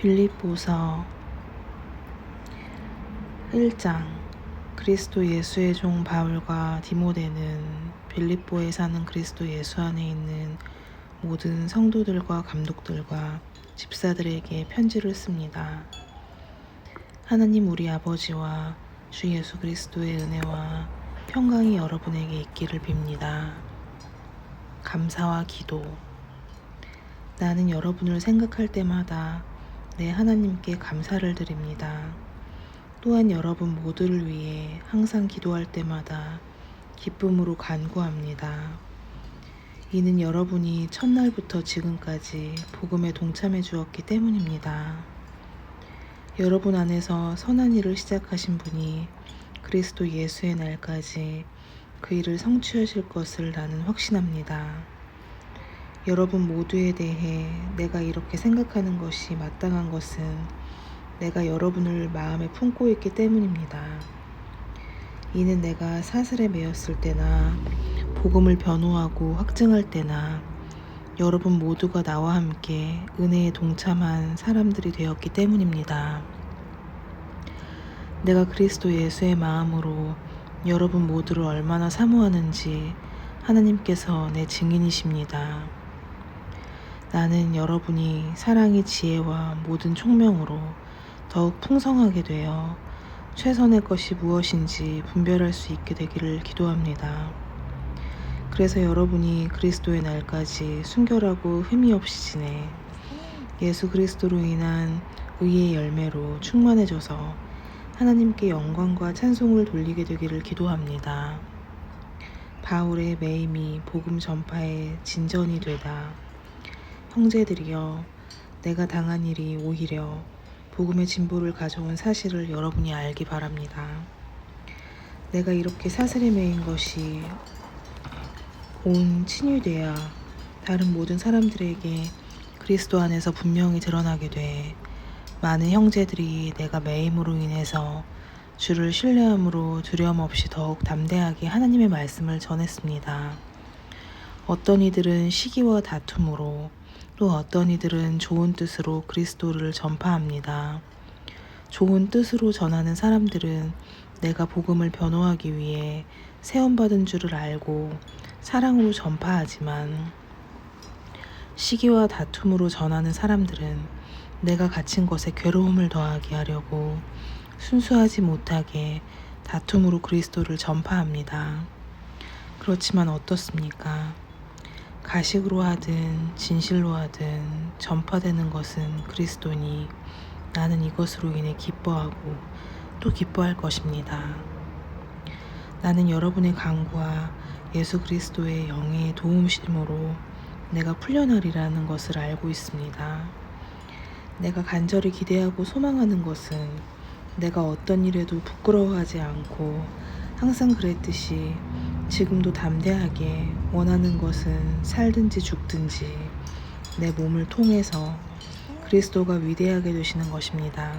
빌립보서 1장. 그리스도 예수의 종 바울과 디모데는 빌립보에 사는 그리스도 예수 안에 있는 모든 성도들과 감독들과 집사들에게 편지를 씁니다. 하나님 우리 아버지와 주 예수 그리스도의 은혜와 평강이 여러분에게 있기를 빕니다. 감사와 기도. 나는 여러분을 생각할 때마다 내 하나님께 감사를 드립니다. 또한 여러분 모두를 위해 항상 기도할 때마다 기쁨으로 간구합니다. 이는 여러분이 첫날부터 지금까지 복음에 동참해 주었기 때문입니다. 여러분 안에서 선한 일을 시작하신 분이 그리스도 예수의 날까지 그 일을 성취하실 것을 나는 확신합니다. 여러분 모두에 대해 내가 이렇게 생각하는 것이 마땅한 것은 내가 여러분을 마음에 품고 있기 때문입니다. 이는 내가 사슬에 매였을 때나 복음을 변호하고 확증할 때나 여러분 모두가 나와 함께 은혜에 동참한 사람들이 되었기 때문입니다. 내가 그리스도 예수의 마음으로 여러분 모두를 얼마나 사모하는지 하나님께서 내 증인이십니다. 나는 여러분이 사랑의 지혜와 모든 총명으로 더욱 풍성하게 되어 최선의 것이 무엇인지 분별할 수 있게 되기를 기도합니다. 그래서 여러분이 그리스도의 날까지 순결하고 흠이 없이 지내 예수 그리스도로 인한 의의 열매로 충만해져서 하나님께 영광과 찬송을 돌리게 되기를 기도합니다. 바울의 매임이 복음 전파의 진전이 되다. 형제들이여, 내가 당한 일이 오히려 복음의 진보를 가져온 사실을 여러분이 알기 바랍니다. 내가 이렇게 사슬에 매인 것이 온 친유되어 다른 모든 사람들에게 그리스도 안에서 분명히 드러나게 돼 많은 형제들이 내가 매임으로 인해서 주를 신뢰함으로 두려움 없이 더욱 담대하게 하나님의 말씀을 전했습니다. 어떤 이들은 시기와 다툼으로 또 어떤 이들은 좋은 뜻으로 그리스도를 전파합니다. 좋은 뜻으로 전하는 사람들은 내가 복음을 변호하기 위해 세움받은 줄을 알고 사랑으로 전파하지만 시기와 다툼으로 전하는 사람들은 내가 갇힌 것에 괴로움을 더하게 하려고 순수하지 못하게 다툼으로 그리스도를 전파합니다. 그렇지만 어떻습니까? 가식으로 하든 진실로 하든 전파되는 것은 그리스도니 나는 이것으로 인해 기뻐하고 또 기뻐할 것입니다. 나는 여러분의 강구와 예수 그리스도의 영의 도움심으로 내가 풀려나리라는 것을 알고 있습니다. 내가 간절히 기대하고 소망하는 것은 내가 어떤 일에도 부끄러워하지 않고 항상 그랬듯이 지금도 담대하게 원하는 것은 살든지 죽든지 내 몸을 통해서 그리스도가 위대하게 되시는 것입니다.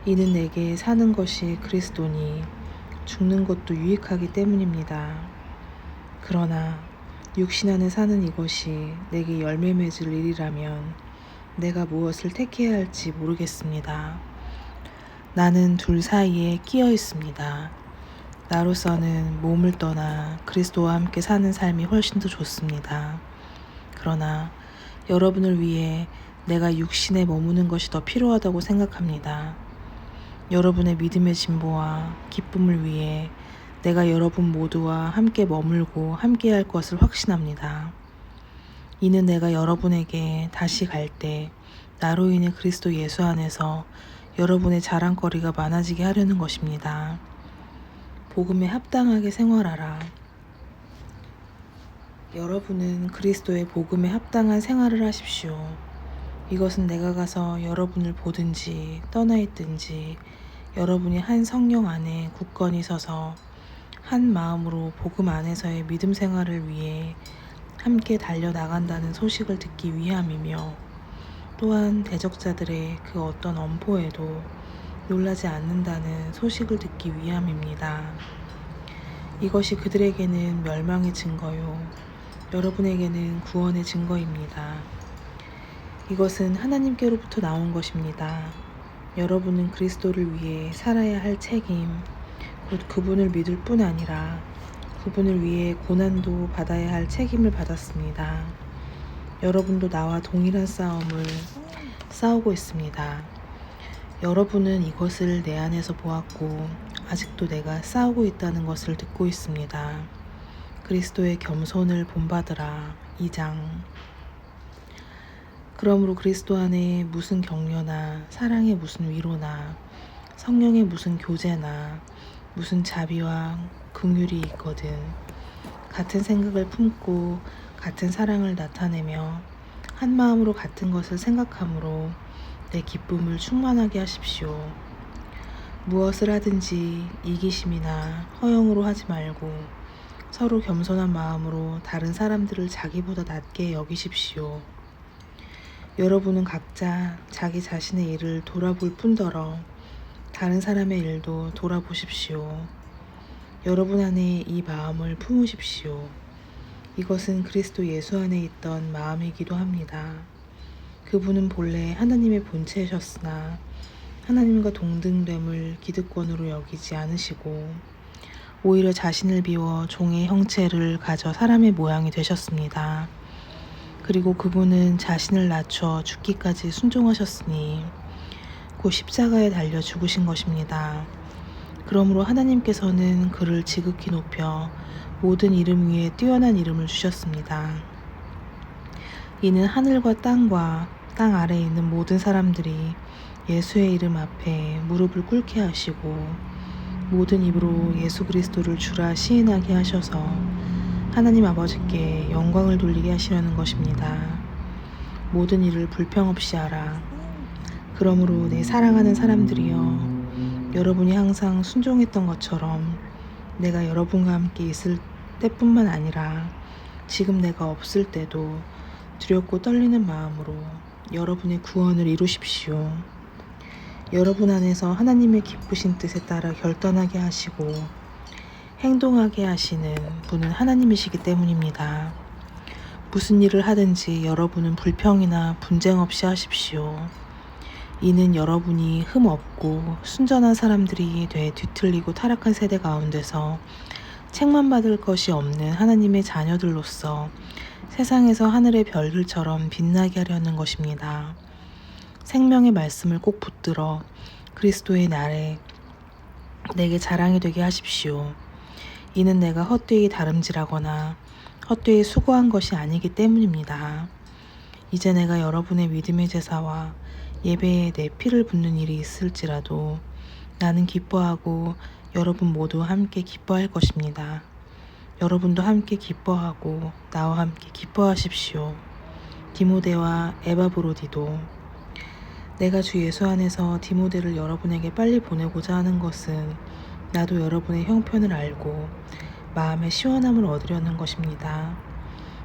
이는 내게 사는 것이 그리스도니 죽는 것도 유익하기 때문입니다. 그러나 육신 안에 사는 이것이 내게 열매 맺을 일이라면 내가 무엇을 택해야 할지 모르겠습니다. 나는 둘 사이에 끼어 있습니다. 나로서는 몸을 떠나 그리스도와 함께 사는 삶이 훨씬 더 좋습니다. 그러나 여러분을 위해 내가 육신에 머무는 것이 더 필요하다고 생각합니다. 여러분의 믿음의 진보와 기쁨을 위해 내가 여러분 모두와 함께 머물고 함께 할 것을 확신합니다. 이는 내가 여러분에게 다시 갈 때 나로 인해 그리스도 예수 안에서 여러분의 자랑거리가 많아지게 하려는 것입니다. 복음에 합당하게 생활하라. 여러분은 그리스도의 복음에 합당한 생활을 하십시오. 이것은 내가 가서 여러분을 보든지 떠나 있든지 여러분이 한 성령 안에 굳건히 서서 한 마음으로 복음 안에서의 믿음 생활을 위해 함께 달려나간다는 소식을 듣기 위함이며 또한 대적자들의 그 어떤 엄포에도 놀라지 않는다는 소식을 듣기 위함입니다. 이것이 그들에게는 멸망의 증거요 여러분에게는 구원의 증거입니다. 이것은 하나님께로부터 나온 것입니다. 여러분은 그리스도를 위해 살아야 할 책임, 곧 그분을 믿을 뿐 아니라 그분을 위해 고난도 받아야 할 책임을 받았습니다. 여러분도 나와 동일한 싸움을 싸우고 있습니다. 여러분은 이것을 내 안에서 보았고 아직도 내가 싸우고 있다는 것을 듣고 있습니다. 그리스도의 겸손을 본받으라. 2장. 그러므로 그리스도 안에 무슨 격려나 사랑의 무슨 위로나 성령의 무슨 교제나 무슨 자비와 긍휼이 있거든 같은 생각을 품고 같은 사랑을 나타내며 한 마음으로 같은 것을 생각함으로 내 기쁨을 충만하게 하십시오. 무엇을 하든지 이기심이나 허영으로 하지 말고 서로 겸손한 마음으로 다른 사람들을 자기보다 낮게 여기십시오. 여러분은 각자 자기 자신의 일을 돌아볼 뿐더러 다른 사람의 일도 돌아보십시오. 여러분 안에 이 마음을 품으십시오. 이것은 그리스도 예수 안에 있던 마음이기도 합니다. 그분은 본래 하나님의 본체셨으나 하나님과 동등됨을 기득권으로 여기지 않으시고 오히려 자신을 비워 종의 형체를 가져 사람의 모양이 되셨습니다. 그리고 그분은 자신을 낮춰 죽기까지 순종하셨으니 곧 십자가에 달려 죽으신 것입니다. 그러므로 하나님께서는 그를 지극히 높여 모든 이름 위에 뛰어난 이름을 주셨습니다. 이는 하늘과 땅 아래에 있는 모든 사람들이 예수의 이름 앞에 무릎을 꿇게 하시고 모든 입으로 예수 그리스도를 주라 시인하게 하셔서 하나님 아버지께 영광을 돌리게 하시려는 것입니다. 모든 일을 불평 없이 하라. 그러므로 내 사랑하는 사람들이여, 여러분이 항상 순종했던 것처럼 내가 여러분과 함께 있을 때뿐만 아니라 지금 내가 없을 때도 두렵고 떨리는 마음으로 여러분의 구원을 이루십시오. 여러분 안에서 하나님의 기쁘신 뜻에 따라 결단하게 하시고 행동하게 하시는 분은 하나님이시기 때문입니다. 무슨 일을 하든지 여러분은 불평이나 분쟁 없이 하십시오. 이는 여러분이 흠 없고 순전한 사람들이 돼 뒤틀리고 타락한 세대 가운데서 책만 받을 것이 없는 하나님의 자녀들로서 세상에서 하늘의 별들처럼 빛나게 하려는 것입니다. 생명의 말씀을 꼭 붙들어 그리스도의 날에 내게 자랑이 되게 하십시오. 이는 내가 헛되이 다름질하거나 헛되이 수고한 것이 아니기 때문입니다. 이제 내가 여러분의 믿음의 제사와 예배에 내 피를 붓는 일이 있을지라도 나는 기뻐하고 여러분 모두 함께 기뻐할 것입니다. 여러분도 함께 기뻐하고 나와 함께 기뻐하십시오. 디모데와 에바브로디도. 내가 주 예수 안에서 디모데를 여러분에게 빨리 보내고자 하는 것은 나도 여러분의 형편을 알고 마음의 시원함을 얻으려는 것입니다.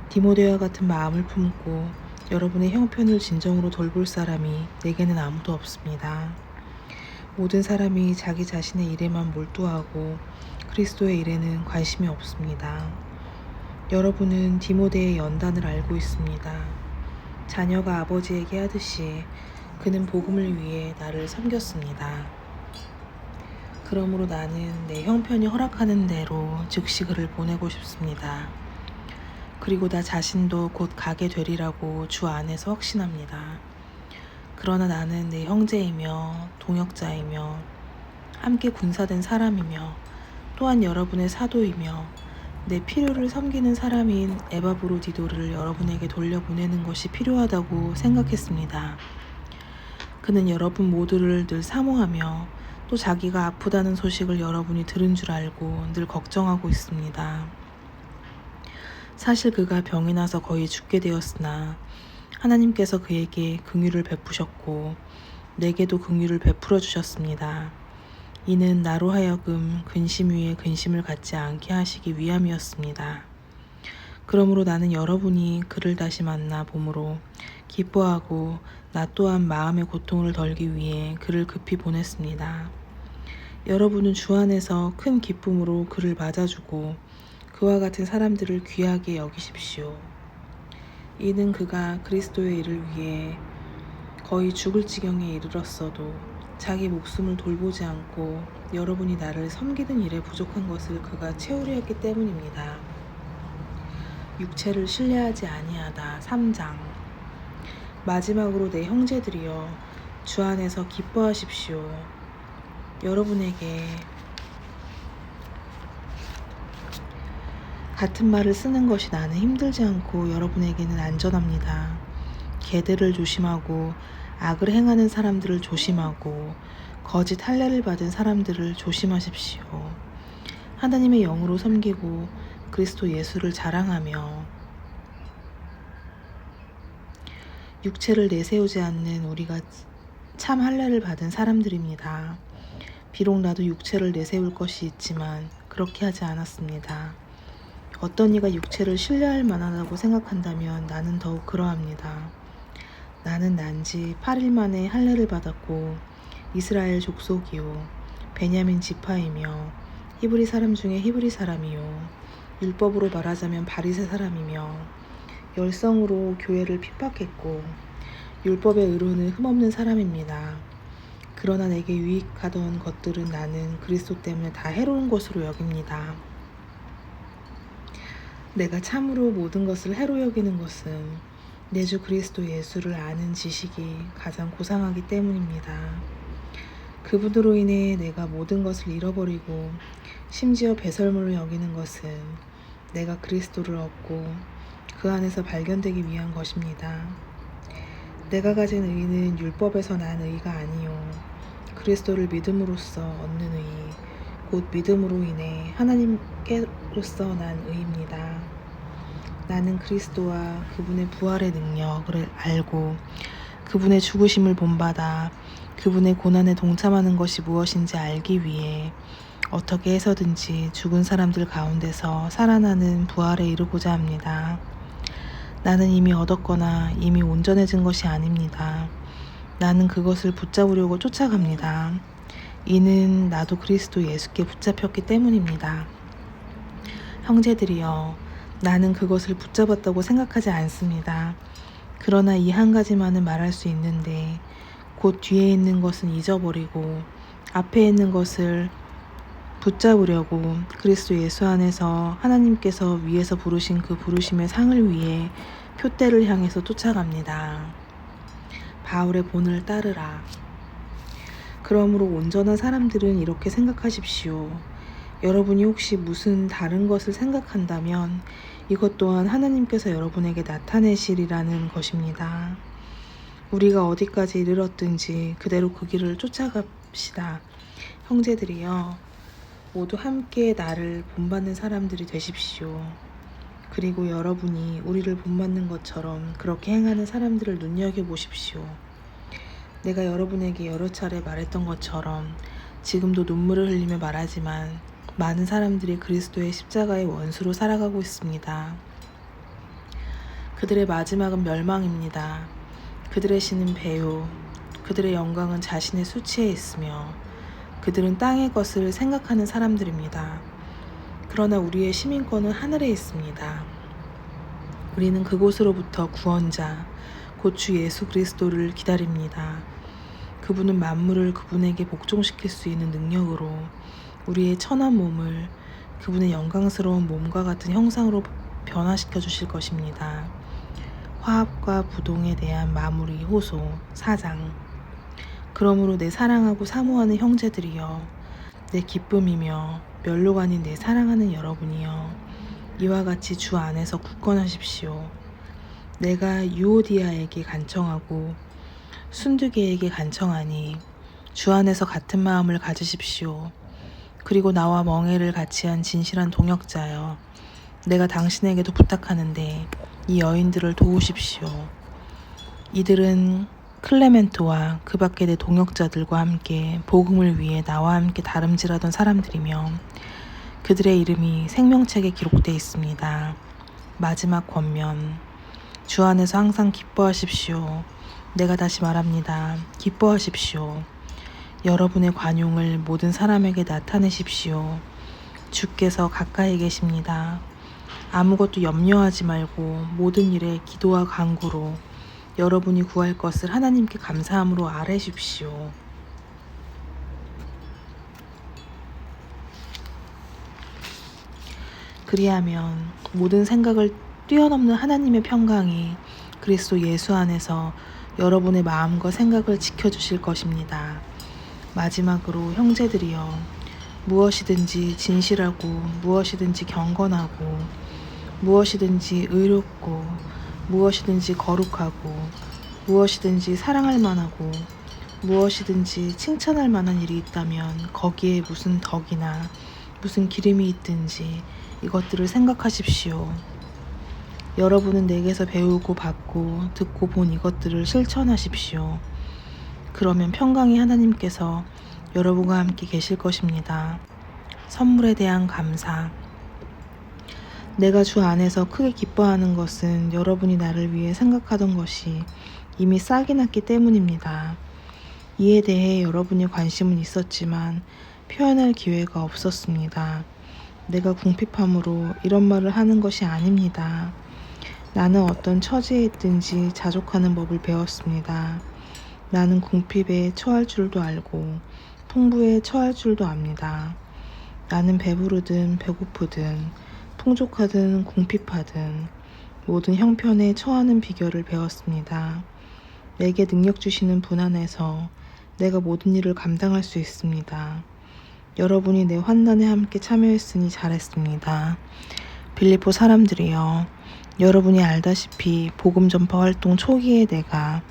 디모데와 같은 마음을 품고 여러분의 형편을 진정으로 돌볼 사람이 내게는 아무도 없습니다. 모든 사람이 자기 자신의 일에만 몰두하고 그리스도의 일에는 관심이 없습니다. 여러분은 디모데의 연단을 알고 있습니다. 자녀가 아버지에게 하듯이 그는 복음을 위해 나를 섬겼습니다. 그러므로 나는 내 형편이 허락하는 대로 즉시 그를 보내고 싶습니다. 그리고 나 자신도 곧 가게 되리라고 주 안에서 확신합니다. 그러나 나는 내 형제이며 동역자이며 함께 군사된 사람이며 또한 여러분의 사도이며 내 필요를 섬기는 사람인 에바브로디도를 여러분에게 돌려보내는 것이 필요하다고 생각했습니다. 그는 여러분 모두를 늘 사모하며 또 자기가 아프다는 소식을 여러분이 들은 줄 알고 늘 걱정하고 있습니다. 사실 그가 병이 나서 거의 죽게 되었으나 하나님께서 그에게 긍휼을 베푸셨고 내게도 긍휼을 베풀어 주셨습니다. 이는 나로 하여금 근심 위에 근심을 갖지 않게 하시기 위함이었습니다. 그러므로 나는 여러분이 그를 다시 만나 봄으로 기뻐하고 나 또한 마음의 고통을 덜기 위해 그를 급히 보냈습니다. 여러분은 주 안에서 큰 기쁨으로 그를 맞아주고 그와 같은 사람들을 귀하게 여기십시오. 이는 그가 그리스도의 일을 위해 거의 죽을 지경에 이르렀어도 자기 목숨을 돌보지 않고 여러분이 나를 섬기는 일에 부족한 것을 그가 채우려 했기 때문입니다. 육체를 신뢰하지 아니하다. 3장. 마지막으로 내 형제들이여 주 안에서 기뻐하십시오. 여러분에게 같은 말을 쓰는 것이 나는 힘들지 않고 여러분에게는 안전합니다. 계대를 조심하고 악을 행하는 사람들을 조심하고 거짓 할례를 받은 사람들을 조심하십시오. 하나님의 영으로 섬기고 그리스도 예수를 자랑하며 육체를 내세우지 않는 우리가 참 할례를 받은 사람들입니다. 비록 나도 육체를 내세울 것이 있지만 그렇게 하지 않았습니다. 어떤 이가 육체를 신뢰할 만하다고 생각한다면 나는 더욱 그러합니다. 나는 난지 8일 만에 할례를 받았고 이스라엘 족속이요 베냐민 지파이며 히브리 사람 중에 히브리 사람이요 율법으로 말하자면 바리새 사람이며 열성으로 교회를 핍박했고 율법의 의로는 흠없는 사람입니다. 그러나 내게 유익하던 것들은 나는 그리스도 때문에 다 해로운 것으로 여깁니다. 내가 참으로 모든 것을 해로 여기는 것은 내 주 그리스도 예수를 아는 지식이 가장 고상하기 때문입니다. 그분으로 인해 내가 모든 것을 잃어버리고 심지어 배설물로 여기는 것은 내가 그리스도를 얻고 그 안에서 발견되기 위한 것입니다. 내가 가진 의는 율법에서 난 의가 아니요 그리스도를 믿음으로써 얻는 의, 곧 믿음으로 인해 하나님께로서 난 의입니다. 나는 그리스도와 그분의 부활의 능력을 알고 그분의 죽으심을 본받아 그분의 고난에 동참하는 것이 무엇인지 알기 위해 어떻게 해서든지 죽은 사람들 가운데서 살아나는 부활에 이르고자 합니다. 나는 이미 얻었거나 이미 온전해진 것이 아닙니다. 나는 그것을 붙잡으려고 쫓아갑니다. 이는 나도 그리스도 예수께 붙잡혔기 때문입니다. 형제들이여 나는 그것을 붙잡았다고 생각하지 않습니다. 그러나 이 한 가지만은 말할 수 있는데 곧 뒤에 있는 것은 잊어버리고 앞에 있는 것을 붙잡으려고 그리스도 예수 안에서 하나님께서 위에서 부르신 그 부르심의 상을 위해 표대를 향해서 쫓아갑니다. 바울의 본을 따르라. 그러므로 온전한 사람들은 이렇게 생각하십시오. 여러분이 혹시 무슨 다른 것을 생각한다면 이것 또한 하나님께서 여러분에게 나타내시리라는 것입니다. 우리가 어디까지 이르렀든지 그대로 그 길을 쫓아갑시다. 형제들이여 모두 함께 나를 본받는 사람들이 되십시오. 그리고 여러분이 우리를 본받는 것처럼 그렇게 행하는 사람들을 눈여겨보십시오. 내가 여러분에게 여러 차례 말했던 것처럼 지금도 눈물을 흘리며 말하지만 많은 사람들이 그리스도의 십자가의 원수로 살아가고 있습니다. 그들의 마지막은 멸망입니다. 그들의 신은 배요. 그들의 영광은 자신의 수치에 있으며 그들은 땅의 것을 생각하는 사람들입니다. 그러나 우리의 시민권은 하늘에 있습니다. 우리는 그곳으로부터 구원자, 곧 주 예수 그리스도를 기다립니다. 그분은 만물을 그분에게 복종시킬 수 있는 능력으로 우리의 천한 몸을 그분의 영광스러운 몸과 같은 형상으로 변화시켜 주실 것입니다. 화합과 부동에 대한 마무리 호소 4장. 그러므로 내 사랑하고 사모하는 형제들이여 내 기쁨이며 멸로가 아닌 내 사랑하는 여러분이여 이와 같이 주 안에서 굳건하십시오. 내가 유오디아에게 간청하고 순두계에게 간청하니 주 안에서 같은 마음을 가지십시오. 그리고 나와 멍에를 같이 한 진실한 동역자여 내가 당신에게도 부탁하는데 이 여인들을 도우십시오. 이들은 클레멘토와 그 밖의 내 동역자들과 함께 복음을 위해 나와 함께 다름질하던 사람들이며 그들의 이름이 생명책에 기록되어 있습니다. 마지막 권면. 주 안에서 항상 기뻐하십시오. 내가 다시 말합니다. 기뻐하십시오. 여러분의 관용을 모든 사람에게 나타내십시오. 주께서 가까이 계십니다. 아무것도 염려하지 말고 모든 일에 기도와 간구로 여러분이 구할 것을 하나님께 감사함으로 아뢰십시오. 그리하면 모든 생각을 뛰어넘는 하나님의 평강이 그리스도 예수 안에서 여러분의 마음과 생각을 지켜주실 것입니다. 마지막으로 형제들이여, 무엇이든지 진실하고 무엇이든지 경건하고 무엇이든지 의롭고 무엇이든지 거룩하고 무엇이든지 사랑할 만하고 무엇이든지 칭찬할 만한 일이 있다면 거기에 무슨 덕이나 무슨 기름이 있든지 이것들을 생각하십시오. 여러분은 내게서 배우고 받고 듣고 본 이것들을 실천하십시오. 그러면 평강의 하나님께서 여러분과 함께 계실 것입니다. 선물에 대한 감사. 내가 주 안에서 크게 기뻐하는 것은 여러분이 나를 위해 생각하던 것이 이미 싹이 났기 때문입니다. 이에 대해 여러분이 관심은 있었지만 표현할 기회가 없었습니다. 내가 궁핍함으로 이런 말을 하는 것이 아닙니다. 나는 어떤 처지에 있든지 자족하는 법을 배웠습니다. 나는 궁핍에 처할 줄도 알고 풍부에 처할 줄도 압니다. 나는 배부르든 배고프든 풍족하든 궁핍하든 모든 형편에 처하는 비결을 배웠습니다. 내게 능력 주시는 분 안에서 내가 모든 일을 감당할 수 있습니다. 여러분이 내 환난에 함께 참여했으니 잘했습니다. 빌립보 사람들이여, 여러분이 알다시피 복음 전파 활동 초기에 내가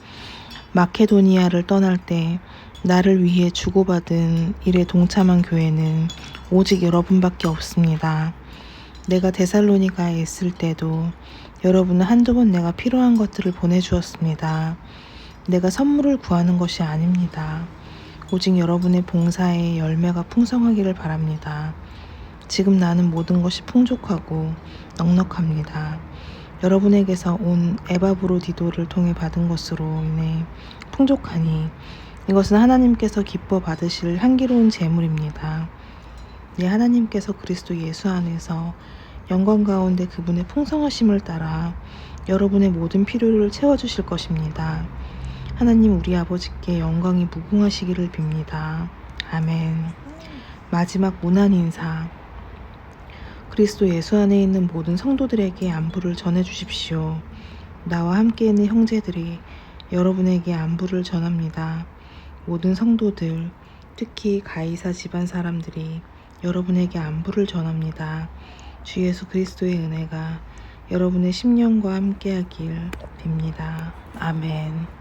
마케도니아를 떠날 때 나를 위해 주고받은 일에 동참한 교회는 오직 여러분밖에 없습니다. 내가 데살로니가에 있을 때도 여러분은 한두 번 내가 필요한 것들을 보내주었습니다. 내가 선물을 구하는 것이 아닙니다. 오직 여러분의 봉사에 열매가 풍성하기를 바랍니다. 지금 나는 모든 것이 풍족하고 넉넉합니다. 여러분에게서 온 에바브로디도를 통해 받은 것으로 인해 풍족하니 이것은 하나님께서 기뻐 받으실 향기로운 제물입니다. 네, 하나님께서 그리스도 예수 안에서 영광 가운데 그분의 풍성하심을 따라 여러분의 모든 필요를 채워주실 것입니다. 하나님 우리 아버지께 영광이 무궁하시기를 빕니다. 아멘. 마지막 문안 인사. 그리스도 예수 안에 있는 모든 성도들에게 안부를 전해주십시오. 나와 함께 있는 형제들이 여러분에게 안부를 전합니다. 모든 성도들, 특히 가이사 집안 사람들이 여러분에게 안부를 전합니다. 주 예수 그리스도의 은혜가 여러분의 심령과 함께하길 빕니다. 아멘.